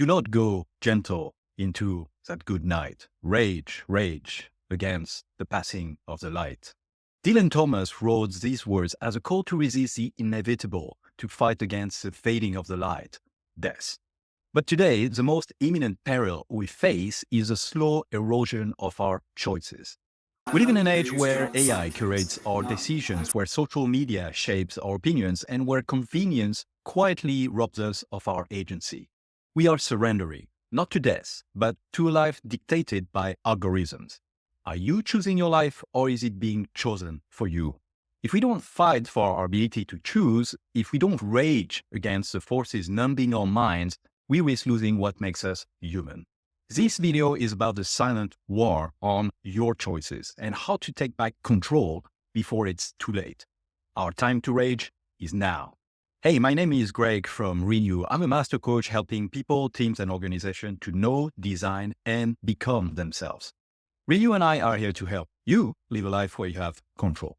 Do not go gentle into that good night. Rage against the passing of the light. Dylan Thomas wrote these words as a call to resist the inevitable, to fight against the fading of the light, death. But today, the most imminent peril we face is a slow erosion of our choices. We live in an age where AI curates our decisions, where social media shapes our opinions, and where convenience quietly robs us of our agency. We are surrendering, not to death, but to a life dictated by algorithms. Are you choosing your life, or is it being chosen for you? If we don't fight for our ability to choose, if we don't rage against the forces numbing our minds, we risk losing what makes us human. This video is about the silent war on your choices and how to take back control before it's too late. Our time to rage is now. Hey, my name is Greg from Renew. I'm a master coach helping people, teams, and organizations to know, design, and become themselves. Renew and I are here to help you live a life where you have control.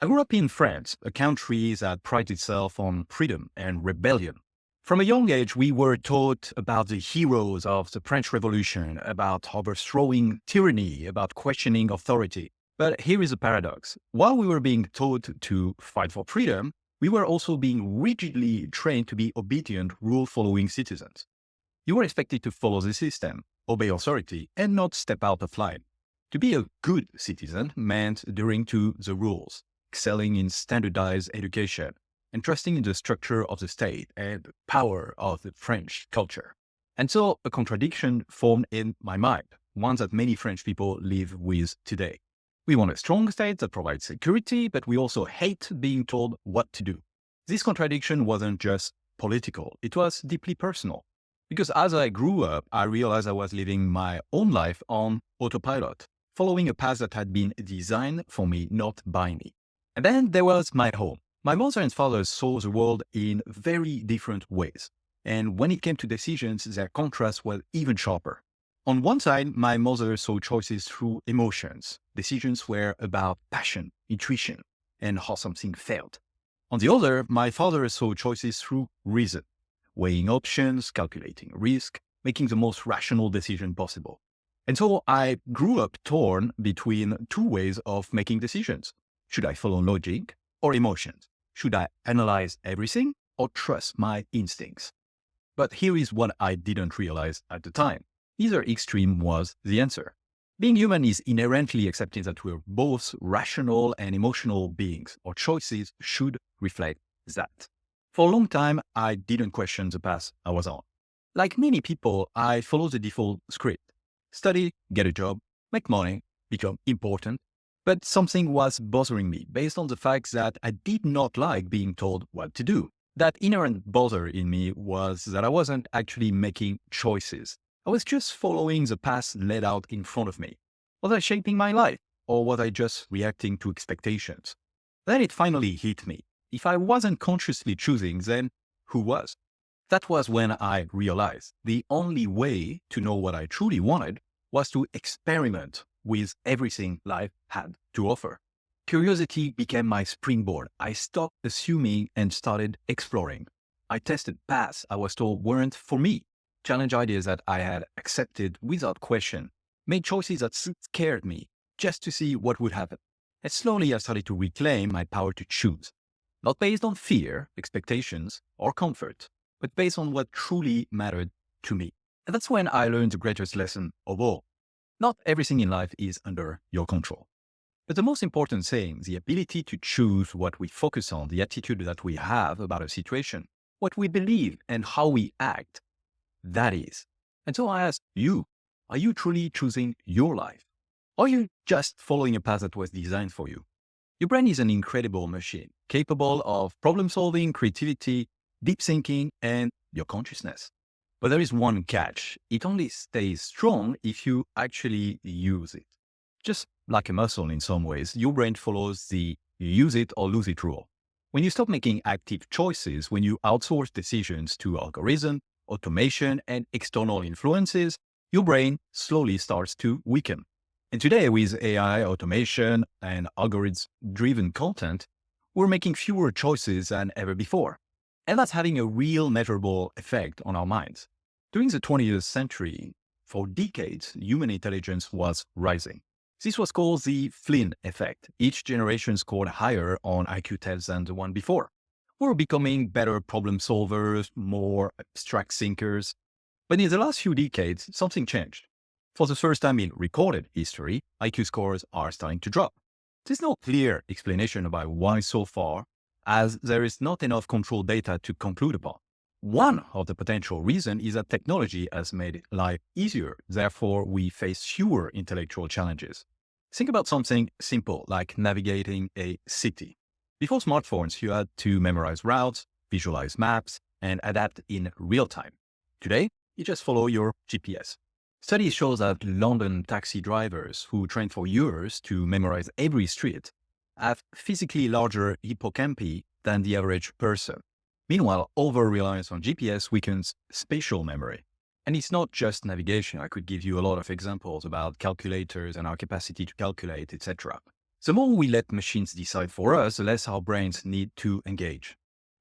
I grew up in France, a country that prides itself on freedom and rebellion. From a young age, we were taught about the heroes of the French Revolution, about overthrowing tyranny, about questioning authority. But here is a paradox. While we were being taught to fight for freedom, we were also being rigidly trained to be obedient, rule-following citizens. You were expected to follow the system, obey authority, and not step out of line. To be a good citizen meant adhering to the rules, excelling in standardized education, and trusting in the structure of the state and the power of the French culture. And so a contradiction formed in my mind, one that many French people live with today. We want a strong state that provides security, but we also hate being told what to do. This contradiction wasn't just political, it was deeply personal. Because as I grew up, I realized I was living my own life on autopilot, following a path that had been designed for me, not by me. And then there was my home. My mother and father saw the world in very different ways. And when it came to decisions, their contrast was even sharper. On one side, my mother saw choices through emotions. Decisions were about passion, intuition, and how something felt. On the other, my father saw choices through reason, weighing options, calculating risk, making the most rational decision possible. And so I grew up torn between two ways of making decisions. Should I follow logic or emotions? Should I analyze everything or trust my instincts? But here is what I didn't realize at the time. Either extreme was the answer. Being human is inherently accepting that we're both rational and emotional beings. Our choices should reflect that. For a long time, I didn't question the path I was on. Like many people, I followed the default script. Study, get a job, make money, become important. But something was bothering me based on the fact that I did not like being told what to do. That inherent bother in me was that I wasn't actually making choices. I was just following the path laid out in front of me. Was I shaping my life, or was I just reacting to expectations? Then it finally hit me. If I wasn't consciously choosing, then who was? That was when I realized the only way to know what I truly wanted was to experiment with everything life had to offer. Curiosity became my springboard. I stopped assuming and started exploring. I tested paths I was told weren't for me, challenged ideas that I had accepted without question, made choices that scared me just to see what would happen. And slowly I started to reclaim my power to choose, not based on fear, expectations, or comfort, but based on what truly mattered to me. And that's when I learned the greatest lesson of all. Not everything in life is under your control. But the most important thing, the ability to choose what we focus on, the attitude that we have about a situation, what we believe and how we act, that is. And so I ask you, are you truly choosing your life? Or are you just following a path that was designed for you? Your brain is an incredible machine, capable of problem solving, creativity, deep thinking, and your consciousness. But there is one catch. It only stays strong if you actually use it. Just like a muscle in some ways, your brain follows the use it or lose it rule. When you stop making active choices, when you outsource decisions to algorithm, automation, and external influences, your brain slowly starts to weaken. And today with AI, automation, and algorithm-driven content, we're making fewer choices than ever before. And that's having a real measurable effect on our minds. During the 20th century, for decades, human intelligence was rising. This was called the Flynn Effect. Each generation scored higher on IQ tests than the one before. We're becoming better problem solvers, more abstract thinkers. But in the last few decades, something changed. For the first time in recorded history, IQ scores are starting to drop. There's no clear explanation about why so far, as there is not enough control data to conclude upon. One of the potential reasons is that technology has made life easier. Therefore, we face fewer intellectual challenges. Think about something simple like navigating a city. Before smartphones, you had to memorize routes, visualize maps, and adapt in real time. Today, you just follow your GPS. Studies show that London taxi drivers who trained for years to memorize every street have physically larger hippocampi than the average person. Meanwhile, over-reliance on GPS weakens spatial memory. And it's not just navigation. I could give you a lot of examples about calculators and our capacity to calculate, etc. The more we let machines decide for us, the less our brains need to engage.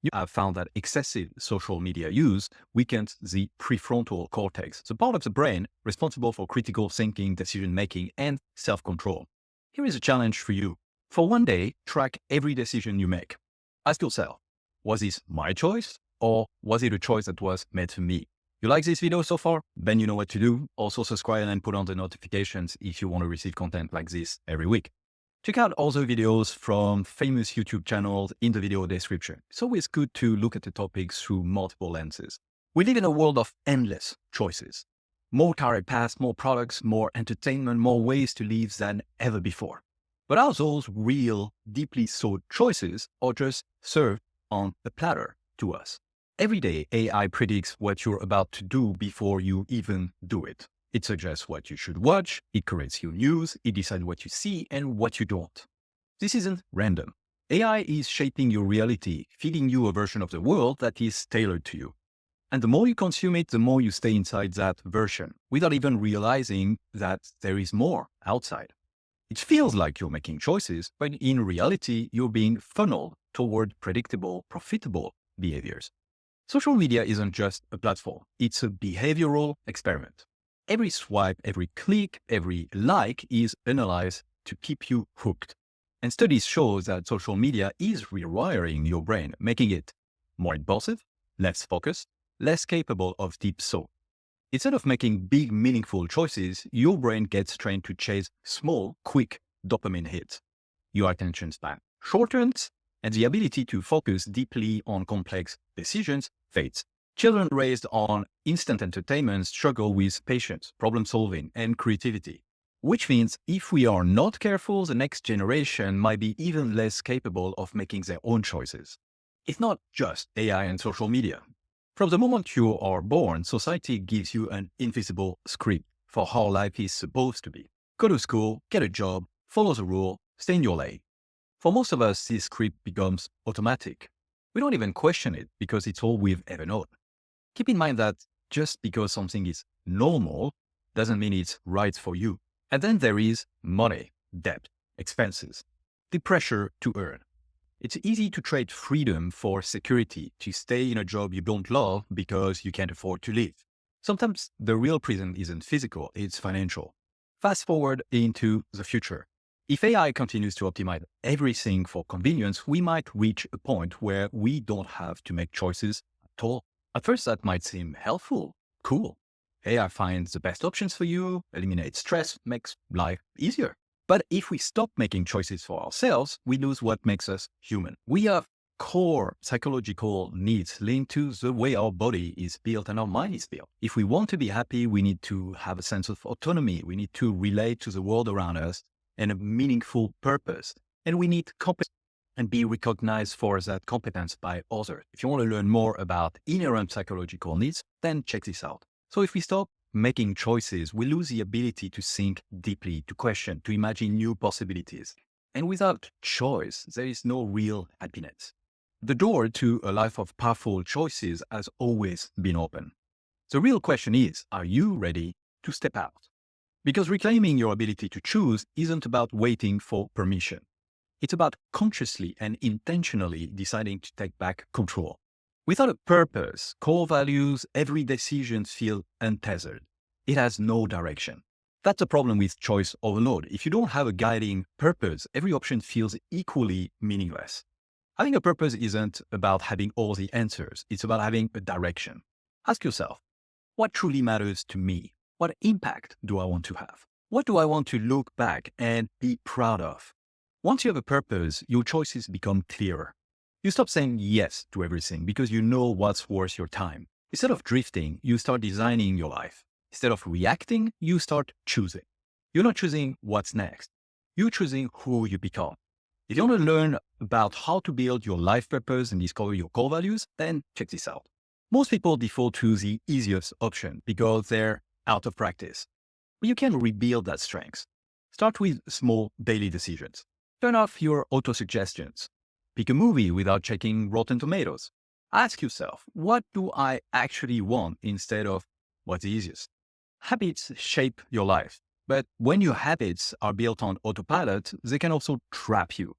You have found that excessive social media use weakens the prefrontal cortex, the part of the brain responsible for critical thinking, decision-making, and self-control. Here is a challenge for you. For one day, track every decision you make. Ask yourself, was this my choice or was it a choice that was made for me? You like this video so far? Then you know what to do. Also subscribe and put on the notifications if you want to receive content like this every week. Check out other videos from famous YouTube channels in the video description. It's always good to look at the topics through multiple lenses. We live in a world of endless choices. More career paths, more products, more entertainment, more ways to live than ever before. But are those real, deeply sought choices or just served on a platter to us? Every day, AI predicts what you're about to do before you even do it. It suggests what you should watch, it curates your news, it decides what you see and what you don't. This isn't random. AI is shaping your reality, feeding you a version of the world that is tailored to you. And the more you consume it, the more you stay inside that version, without even realizing that there is more outside. It feels like you're making choices, but in reality, you're being funneled toward predictable, profitable behaviors. Social media isn't just a platform. It's a behavioral experiment. Every swipe, every click, every like is analyzed to keep you hooked. And studies show that social media is rewiring your brain, making it more impulsive, less focused, less capable of deep thought. Instead of making big, meaningful choices, your brain gets trained to chase small, quick dopamine hits. Your attention span shortens, and the ability to focus deeply on complex decisions fades. Children raised on instant entertainment struggle with patience, problem solving, and creativity, which means if we are not careful, the next generation might be even less capable of making their own choices. It's not just AI and social media. From the moment you are born, society gives you an invisible script for how life is supposed to be. Go to school, get a job, follow the rule, stay in your lane. For most of us, this script becomes automatic. We don't even question it because it's all we've ever known. Keep in mind that just because something is normal doesn't mean it's right for you. And then there is money, debt, expenses, the pressure to earn. It's easy to trade freedom for security, to stay in a job you don't love because you can't afford to live. Sometimes the real prison isn't physical, it's financial. Fast forward into the future. If AI continues to optimize everything for convenience, we might reach a point where we don't have to make choices at all. At first, that might seem helpful, cool. AI finds the best options for you, eliminates stress, makes life easier. But if we stop making choices for ourselves, we lose what makes us human. We have core psychological needs linked to the way our body is built and our mind is built. If we want to be happy, we need to have a sense of autonomy. We need to relate to the world around us and a meaningful purpose. And we need competence and be recognized for that competence by others. If you want to learn more about inherent psychological needs, then check this out. So if we stop making choices, we lose the ability to think deeply, to question, to imagine new possibilities. And without choice, there is no real happiness. The door to a life of powerful choices has always been open. The real question is, are you ready to step out? Because reclaiming your ability to choose isn't about waiting for permission. It's about consciously and intentionally deciding to take back control. Without a purpose, core values, every decision feels untethered. It has no direction. That's a problem with choice overload. If you don't have a guiding purpose, every option feels equally meaningless. Having a purpose isn't about having all the answers. It's about having a direction. Ask yourself, what truly matters to me? What impact do I want to have? What do I want to look back and be proud of? Once you have a purpose, your choices become clearer. You stop saying yes to everything because you know what's worth your time. Instead of drifting, you start designing your life. Instead of reacting, you start choosing. You're not choosing what's next. You're choosing who you become. If you want to learn about how to build your life purpose and discover your core values, then check this out. Most people default to the easiest option because they're out of practice. But you can rebuild that strength. Start with small daily decisions. Turn off your auto-suggestions. Pick a movie without checking Rotten Tomatoes. Ask yourself, what do I actually want instead of what's easiest? Habits shape your life, but when your habits are built on autopilot, they can also trap you.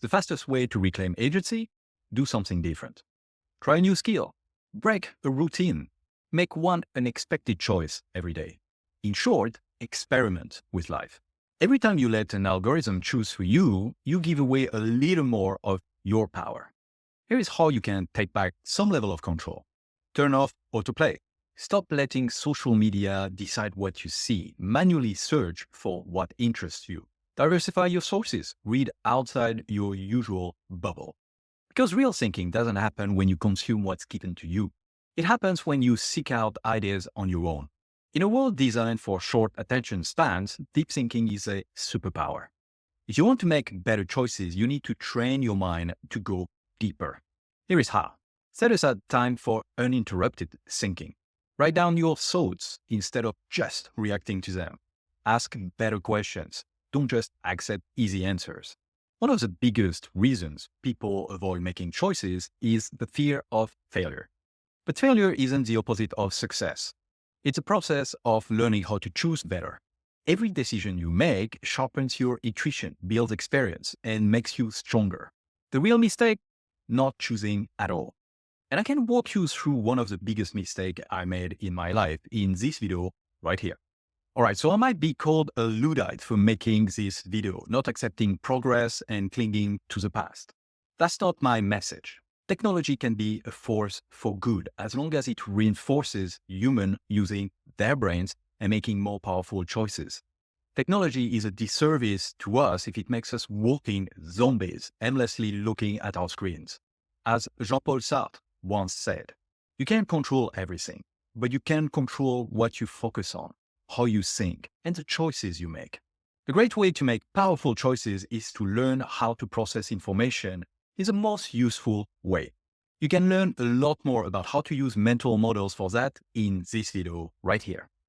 The fastest way to reclaim agency? Do something different. Try a new skill. Break a routine. Make one unexpected choice every day. In short, experiment with life. Every time you let an algorithm choose for you, you give away a little more of your power. Here is how you can take back some level of control. Turn off autoplay. Stop letting social media decide what you see. Manually search for what interests you. Diversify your sources. Read outside your usual bubble. Because real thinking doesn't happen when you consume what's given to you. It happens when you seek out ideas on your own. In a world designed for short attention spans, deep thinking is a superpower. If you want to make better choices, you need to train your mind to go deeper. Here is how. Set aside time for uninterrupted thinking. Write down your thoughts instead of just reacting to them. Ask better questions. Don't just accept easy answers. One of the biggest reasons people avoid making choices is the fear of failure. But failure isn't the opposite of success. It's a process of learning how to choose better. Every decision you make sharpens your intuition, builds experience, and makes you stronger. The real mistake? Not choosing at all. And I can walk you through one of the biggest mistakes I made in my life in this video right here. All right, so I might be called a Luddite for making this video, not accepting progress and clinging to the past. That's not my message. Technology can be a force for good as long as it reinforces humans using their brains and making more powerful choices. Technology is a disservice to us if it makes us walking zombies, endlessly looking at our screens. As Jean-Paul Sartre once said, you can't control everything, but you can control what you focus on, how you think, and the choices you make. A great way to make powerful choices is to learn how to process information in the most useful way. You can learn a lot more about how to use mental models for that in this video right here.